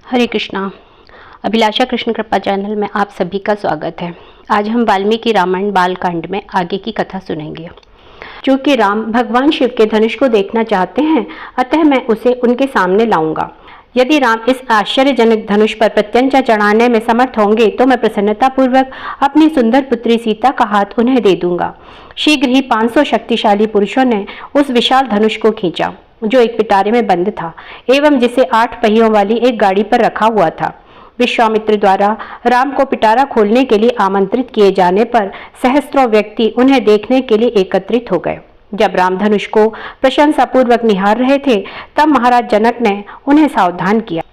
हरे कृष्णा। अभिलाषा कृष्ण कृपा चैनल में आप सभी का स्वागत है। आज हम वाल्मीकि रामायण बालकांड में आगे की कथा सुनेंगे। चूंकि राम भगवान शिव के धनुष को देखना चाहते हैं, अतः मैं उसे उनके सामने लाऊंगा। यदि राम इस आश्चर्यजनक धनुष पर प्रत्यंचा चढ़ाने में समर्थ होंगे तो मैं प्रसन्नतापूर्वक अपनी सुंदर पुत्री सीता का हाथ उन्हें दे दूंगा। शीघ्र ही 500 शक्तिशाली पुरुषों ने उस विशाल धनुष को खींचा, जो एक पिटारे में बंद था एवं जिसे 8 पहियों वाली एक गाड़ी पर रखा हुआ था। विश्वामित्र द्वारा राम को पिटारा खोलने के लिए आमंत्रित किए जाने पर सहस्त्रों व्यक्ति उन्हें देखने के लिए एकत्रित हो गए। जब राम धनुष को प्रशंसापूर्वक निहार रहे थे, तब महाराज जनक ने उन्हें सावधान किया।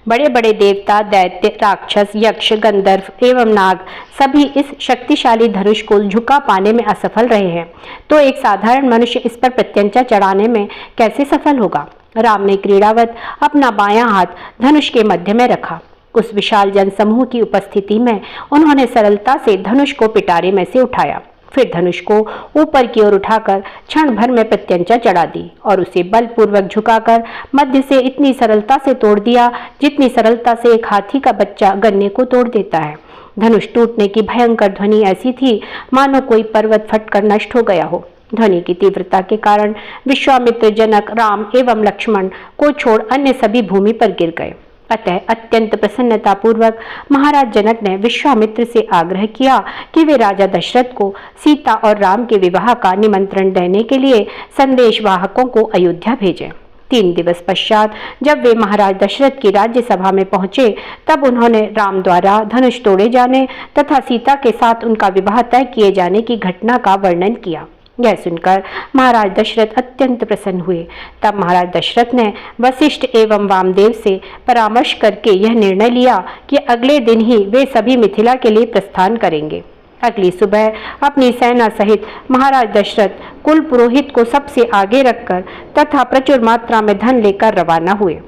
बड़े बड़े देवता, दैत्य, राक्षस, यक्ष, गंधर्व एवं नाग सभी इस शक्तिशाली धनुष को झुका पाने में असफल रहे हैं, तो एक साधारण मनुष्य इस पर प्रत्यंचा चढ़ाने में कैसे सफल होगा। राम ने क्रीड़ावत अपना बायां हाथ धनुष के मध्य में रखा। उस विशाल जनसमूह की उपस्थिति में उन्होंने सरलता से धनुष को पिटारे में से उठाया, फिर धनुष को ऊपर की ओर उठाकर क्षण भर में प्रत्यंचा चढ़ा दी और उसे बलपूर्वक झुकाकर मध्य से इतनी सरलता से तोड़ दिया जितनी सरलता से एक हाथी का बच्चा गन्ने को तोड़ देता है। धनुष टूटने की भयंकर ध्वनि ऐसी थी मानो कोई पर्वत फटकर नष्ट हो गया हो। ध्वनि की तीव्रता के कारण विश्वामित्र, जनक, राम एवं लक्ष्मण को छोड़ अन्य सभी भूमि पर गिर गए। अतः अत्यंत प्रसन्नतापूर्वक महाराज जनक ने विश्वामित्र से आग्रह किया कि वे राजा दशरथ को सीता और राम के विवाह का निमंत्रण देने के लिए संदेशवाहकों को अयोध्या भेजें। 3 दिवस पश्चात जब वे महाराज दशरथ की राज्यसभा में पहुंचे, तब उन्होंने राम द्वारा धनुष तोड़े जाने तथा सीता के साथ उनका विवाह तय किए जाने की घटना का वर्णन किया। यह सुनकर महाराज दशरथ अत्यंत प्रसन्न हुए। तब महाराज दशरथ ने वशिष्ठ एवं वामदेव से परामर्श करके यह निर्णय लिया कि अगले दिन ही वे सभी मिथिला के लिए प्रस्थान करेंगे। अगली सुबह अपनी सेना सहित महाराज दशरथ कुल पुरोहित को सबसे आगे रखकर तथा प्रचुर मात्रा में धन लेकर रवाना हुए।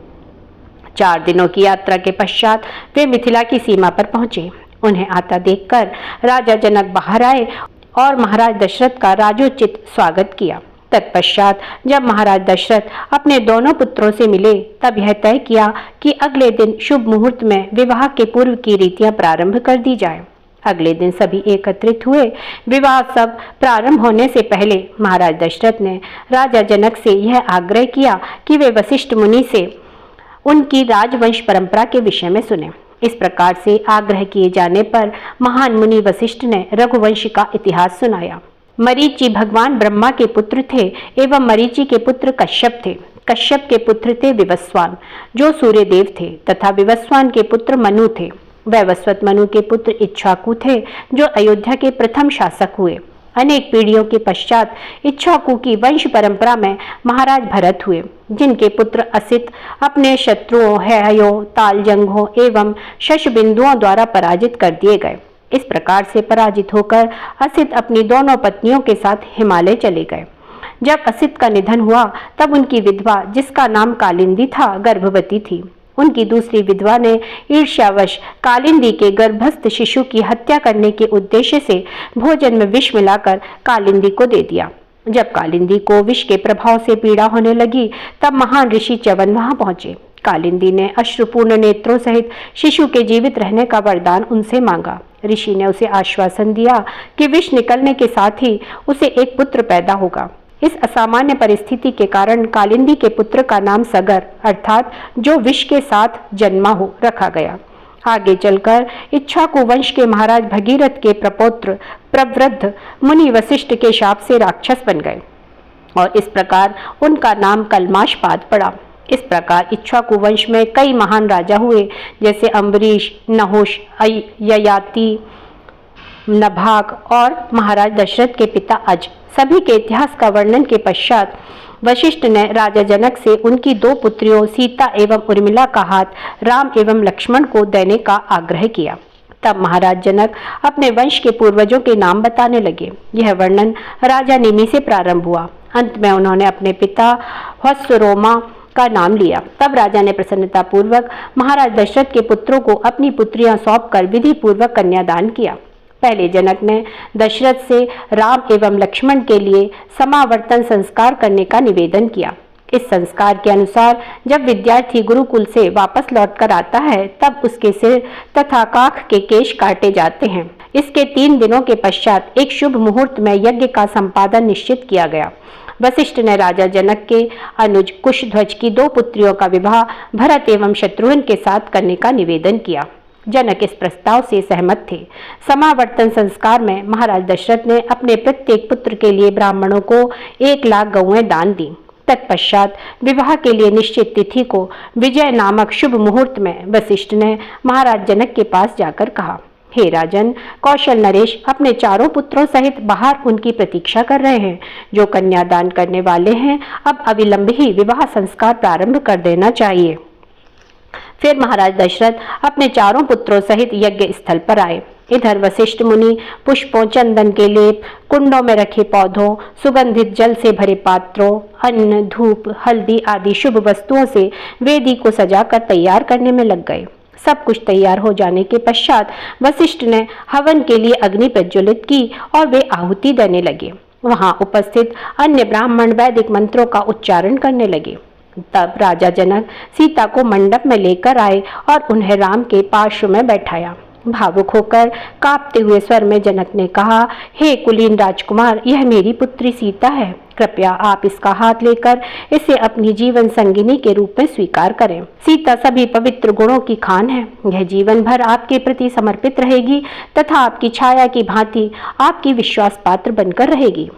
4 दिनों की यात्रा के पश्चात वे मिथिला की सीमा पर पहुंचे। उन्हें आता देखकर राजा जनक बाहर आए और महाराज दशरथ का राजोचित स्वागत किया। तत्पश्चात जब महाराज दशरथ अपने दोनों पुत्रों से मिले, तब यह तय किया कि अगले दिन शुभ मुहूर्त में विवाह के पूर्व की रीतियां प्रारंभ कर दी जाए। अगले दिन सभी एकत्रित हुए। विवाह सब प्रारंभ होने से पहले महाराज दशरथ ने राजा जनक से यह आग्रह किया कि वे वशिष्ठ मुनि से उनकी राजवंश परंपरा के विषय में सुने। इस प्रकार से आग्रह किए जाने पर महान मुनि वशिष्ठ ने रघुवंश का इतिहास सुनाया। मरीचि भगवान ब्रह्मा के पुत्र थे एवं मरीचि के पुत्र कश्यप थे। कश्यप के पुत्र थे विवस्वान, जो सूर्य देव थे, तथा विवस्वान के पुत्र मनु थे। वैवस्वत मनु के पुत्र इक्ष्वाकु थे, जो अयोध्या के प्रथम शासक हुए। अनेक पीढ़ियों के पश्चात इक्ष्वाकु की वंश परंपरा में महाराज भरत हुए, जिनके पुत्र असित अपने शत्रुओं हयो, तालजंघों एवं शशबिंदुओं द्वारा पराजित कर दिए गए। इस प्रकार से पराजित होकर असित अपनी दोनों पत्नियों के साथ हिमालय चले गए। जब असित का निधन हुआ, तब उनकी विधवा, जिसका नाम कालिंदी था, गर्भवती थी। उनकी दूसरी विधवा ने ईर्ष्यावश कालिंदी के गर्भस्थ शिशु की हत्या करने के उद्देश्य से भोजन में विष मिलाकर कालिंदी को दे दिया। जब कालिंदी को विष के प्रभाव से पीड़ा होने लगी, तब महान ऋषि च्यवन वहां पहुंचे। कालिंदी ने अश्रुपूर्ण नेत्रों सहित शिशु के जीवित रहने का वरदान उनसे मांगा। ऋषि ने उसे आश्वासन दिया कि विष निकलने के साथ ही उसे एक पुत्र पैदा होगा। इस असामान्य परिस्थिति के कारण कालिंदी के पुत्र का नाम सगर, अर्थात जो विष के साथ जन्मा हो, रखा गया। आगे चलकर इक्ष्वाकु वंश के महाराज भगीरथ के प्रपौत्र प्रवृद्ध मुनि वशिष्ठ के शाप से राक्षस बन गए और इस प्रकार उनका नाम कल्माशपाद पड़ा। इस प्रकार इक्ष्वाकु वंश में कई महान राजा हुए, जैसे अम्बरीश, नहुष, ययाति, नभाग और महाराज दशरथ के पिता अज। सभी के इतिहास का वर्णन के पश्चात वशिष्ठ ने राजा जनक से उनकी 2 पुत्रियों सीता एवं उर्मिला का हाथ राम एवं लक्ष्मण को देने का आग्रह किया। तब महाराज जनक अपने वंश के पूर्वजों के नाम बताने लगे। यह वर्णन राजा निमि से प्रारंभ हुआ। अंत में उन्होंने अपने पिता हस्वरोमा का नाम लिया। तब राजा ने प्रसन्नतापूर्वक महाराज दशरथ के पुत्रों को अपनी पुत्रियां सौंपकर विधि पूर्वक कन्यादान किया। पहले जनक ने दशरथ से राम एवं लक्ष्मण के लिए समावर्तन संस्कार करने का निवेदन किया। इस संस्कार के अनुसार जब विद्यार्थी गुरुकुल से वापस लौटकर आता है तब उसके सिर तथा काख के केश काटे जाते हैं। इसके 3 दिनों के पश्चात एक शुभ मुहूर्त में यज्ञ का संपादन निश्चित किया गया। वशिष्ठ ने राजा जनक के अनुज कुशध्वज की 2 पुत्रियों का विवाह भरत एवं शत्रुघ्न के साथ करने का निवेदन किया। जनक इस प्रस्ताव से सहमत थे। समावर्तन संस्कार में महाराज दशरथ ने अपने प्रत्येक पुत्र के लिए ब्राह्मणों को 1 लाख गौएं दान दी। तत्पश्चात विवाह के लिए निश्चित तिथि को विजय नामक शुभ मुहूर्त में वशिष्ठ ने महाराज जनक के पास जाकर कहा, हे राजन, कौशल नरेश अपने 4 पुत्रों सहित बाहर उनकी प्रतीक्षा कर रहे हैं। जो कन्यादान करने वाले हैं अब अविलंब ही विवाह संस्कार प्रारंभ कर देना चाहिए। फिर महाराज दशरथ अपने 4 पुत्रों सहित यज्ञ स्थल पर आए। इधर वशिष्ठ मुनि पुष्पों, चंदन के लेप, कुंडों में रखे पौधों, सुगंधित जल से भरे पात्रों, अन्न, धूप, हल्दी आदि शुभ वस्तुओं से वेदी को सजाकर तैयार करने में लग गए। सब कुछ तैयार हो जाने के पश्चात वशिष्ठ ने हवन के लिए अग्नि प्रज्वलित की और वे आहुति देने लगे। वहां उपस्थित अन्य ब्राह्मण वैदिक मंत्रों का उच्चारण करने लगे। तब राजा जनक सीता को मंडप में लेकर आए और उन्हें राम के पार्श्व में बैठाया। भावुक होकर कांपते हुए स्वर में जनक ने कहा, हे कुलीन राजकुमार, यह मेरी पुत्री सीता है। कृपया आप इसका हाथ लेकर इसे अपनी जीवन संगिनी के रूप में स्वीकार करें। सीता सभी पवित्र गुणों की खान है। यह जीवन भर आपके प्रति समर्पित रहेगी तथा आपकी छाया की भांति आपकी विश्वास पात्र बनकर रहेगी।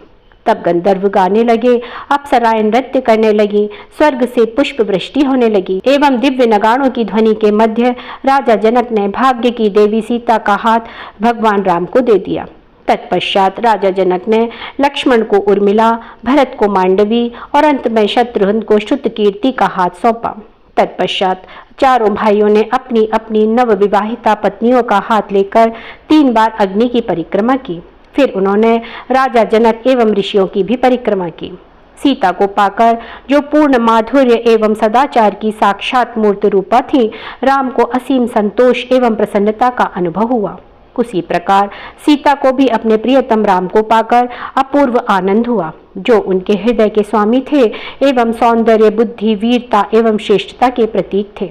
तब गंधर्व गाने लगे, अप्सराएं नृत्य करने लगी, स्वर्ग से पुष्प वृष्टि होने लगी एवं दिव्य नगाड़ों की ध्वनि के मध्य राजा जनक ने भाग्य की देवी सीता का हाथ भगवान राम को दे दिया। तत्पश्चात राजा जनक ने लक्ष्मण को उर्मिला, भरत को मांडवी और अंत में शत्रुघ्न को श्रुतकीर्ति का हाथ सौंपा। तत्पश्चात 4 भाइयों ने अपनी अपनी नवविवाहिता पत्नियों का हाथ लेकर 3 बार अग्नि की परिक्रमा की। फिर उन्होंने राजा जनक एवं ऋषियों की भी परिक्रमा की। सीता को पाकर जो पूर्ण माधुर्य एवं सदाचार की साक्षात मूर्ति रूपा थी, राम को असीम संतोष एवं प्रसन्नता का अनुभव हुआ। उसी प्रकार सीता को भी अपने प्रियतम राम को पाकर अपूर्व आनंद हुआ, जो उनके हृदय के स्वामी थे एवं सौंदर्य, बुद्धि, वीरता एवं श्रेष्ठता के प्रतीक थे।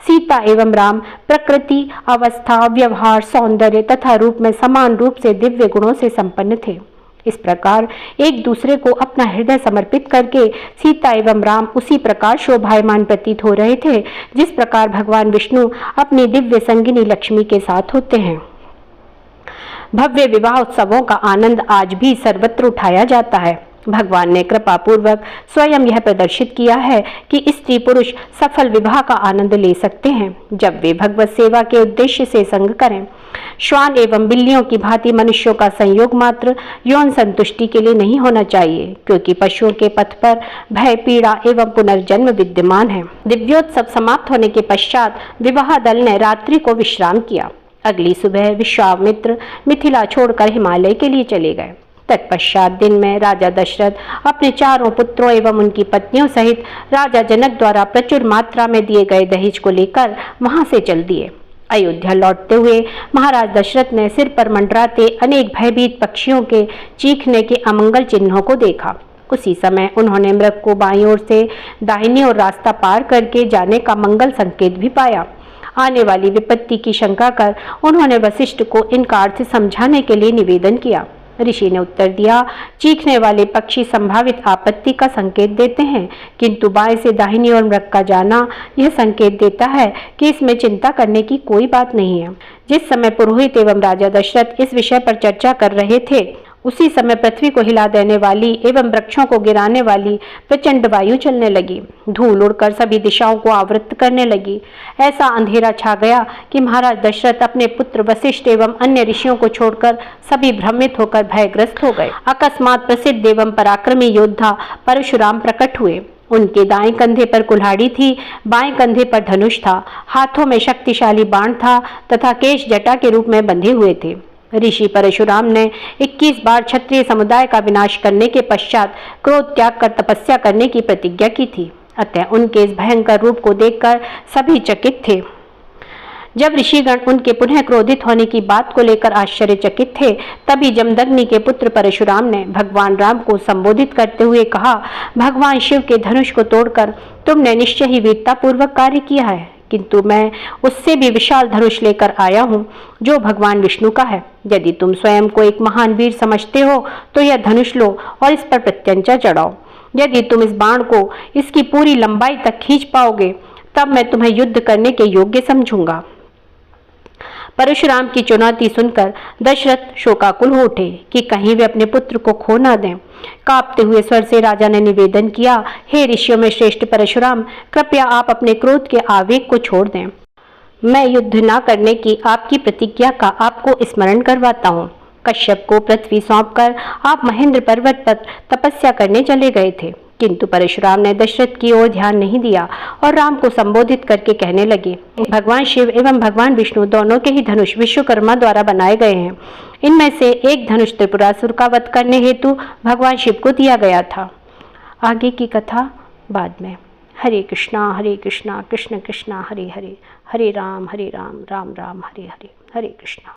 सीता एवं राम प्रकृति, अवस्था, व्यवहार, सौंदर्य तथा रूप में समान रूप से दिव्य गुणों से संपन्न थे। इस प्रकार एक दूसरे को अपना हृदय समर्पित करके सीता एवं राम उसी प्रकार शोभायमान प्रतीत हो रहे थे जिस प्रकार भगवान विष्णु अपनी दिव्य संगिनी लक्ष्मी के साथ होते हैं। भव्य विवाह उत्सवों का आनंद आज भी सर्वत्र उठाया जाता है। भगवान ने कृपा पूर्वक स्वयं यह प्रदर्शित किया है कि स्त्री पुरुष सफल विवाह का आनंद ले सकते हैं जब वे भगवत सेवा के उद्देश्य से संग करें। श्वान एवं बिल्लियों की भांति मनुष्यों का संयोग मात्र यौन संतुष्टि के लिए नहीं होना चाहिए, क्योंकि पशुओं के पथ पर भय, पीड़ा एवं पुनर्जन्म विद्यमान है। दिव्योत्सव समाप्त होने के पश्चात विवाह दल ने रात्रि को विश्राम किया। अगली सुबह विश्वामित्र मिथिला छोड़कर हिमालय के लिए चले गए। तत्पश्चात दिन में राजा दशरथ अपने 4 पुत्रों एवं उनकी पत्नियों सहित राजा जनक द्वारा प्रचुर मात्रा में दिए गए दहेज को लेकर वहां से चल दिए। अयोध्या लौटते हुए महाराज दशरथ ने सिर पर मंडराते अनेक भयभीत पक्षियों के चीखने के अमंगल चिन्हों को देखा। उसी समय उन्होंने मृग को बाईं ओर से दाहिनी ओर रास्ता पार करके जाने का मंगल संकेत भी पाया। आने वाली विपत्ति की शंका कर उन्होंने वशिष्ठ को इनका अर्थ समझाने के लिए निवेदन किया। ऋषि ने उत्तर दिया, चीखने वाले पक्षी संभावित आपत्ति का संकेत देते हैं, किंतु बाएं से दाहिनी ओर मृग का जाना यह संकेत देता है कि इसमें चिंता करने की कोई बात नहीं है। जिस समय पुरोहित एवं राजा दशरथ इस विषय पर चर्चा कर रहे थे, उसी समय पृथ्वी को हिला देने वाली एवं वृक्षों को गिराने वाली प्रचंड वायु चलने लगी। धूल उड़कर सभी दिशाओं को आवृत करने लगी। ऐसा अंधेरा छा गया कि महाराज दशरथ अपने पुत्र वशिष्ठ एवं अन्य ऋषियों को छोड़कर सभी भ्रमित होकर भयग्रस्त हो गए। अकस्मात प्रसिद्ध एवं पराक्रमी योद्धा परशुराम प्रकट हुए। उनके दाएं कंधे पर कुल्हाड़ी थी, बाएं कंधे पर धनुष था, हाथों में शक्तिशाली बाण था तथा केश जटा के रूप में बंधे हुए थे। ऋषि परशुराम ने 21 बार क्षत्रिय समुदाय का विनाश करने के पश्चात क्रोध त्याग कर तपस्या करने की प्रतिज्ञा की थी। अतः उनके इस भयंकर रूप को देखकर सभी चकित थे। जब ऋषिगण उनके पुनः क्रोधित होने की बात को लेकर आश्चर्यचकित थे, तभी जमदग्नि के पुत्र परशुराम ने भगवान राम को संबोधित करते हुए कहा, भगवान शिव के धनुष को तोड़कर तुमने निश्चय ही वीरतापूर्वक कार्य किया है, किंतु मैं उससे भी विशाल धनुष लेकर आया हूँ जो भगवान विष्णु का है। यदि तुम स्वयं को एक महान वीर समझते हो तो यह धनुष लो और इस पर प्रत्यंचा चढ़ाओ। यदि तुम इस बाण को इसकी पूरी लंबाई तक खींच पाओगे तब मैं तुम्हें युद्ध करने के योग्य समझूंगा। परशुराम की चुनौती सुनकर दशरथ शोकाकुल हो उठे कि कहीं वे अपने पुत्र को खो न दें। कांपते हुए स्वर से राजा ने निवेदन किया, हे ऋषियों में श्रेष्ठ परशुराम, कृपया आप अपने क्रोध के आवेग को छोड़ दें। मैं युद्ध न करने की आपकी प्रतिज्ञा का आपको स्मरण करवाता हूँ। कश्यप को पृथ्वी सौंपकर आप महेंद्र पर्वत पर तपस्या करने चले गए थे, किंतु परशुराम ने दशरथ की ओर ध्यान नहीं दिया और राम को संबोधित करके कहने लगे, भगवान शिव एवं भगवान विष्णु दोनों के ही धनुष विश्वकर्मा द्वारा बनाए गए हैं। इनमें से एक धनुष त्रिपुरासुर का वध करने हेतु भगवान शिव को दिया गया था। आगे की कथा बाद में। हरे कृष्णा कृष्ण कृष्ण हरे हरे, हरे राम राम राम हरे हरे। हरे कृष्णा।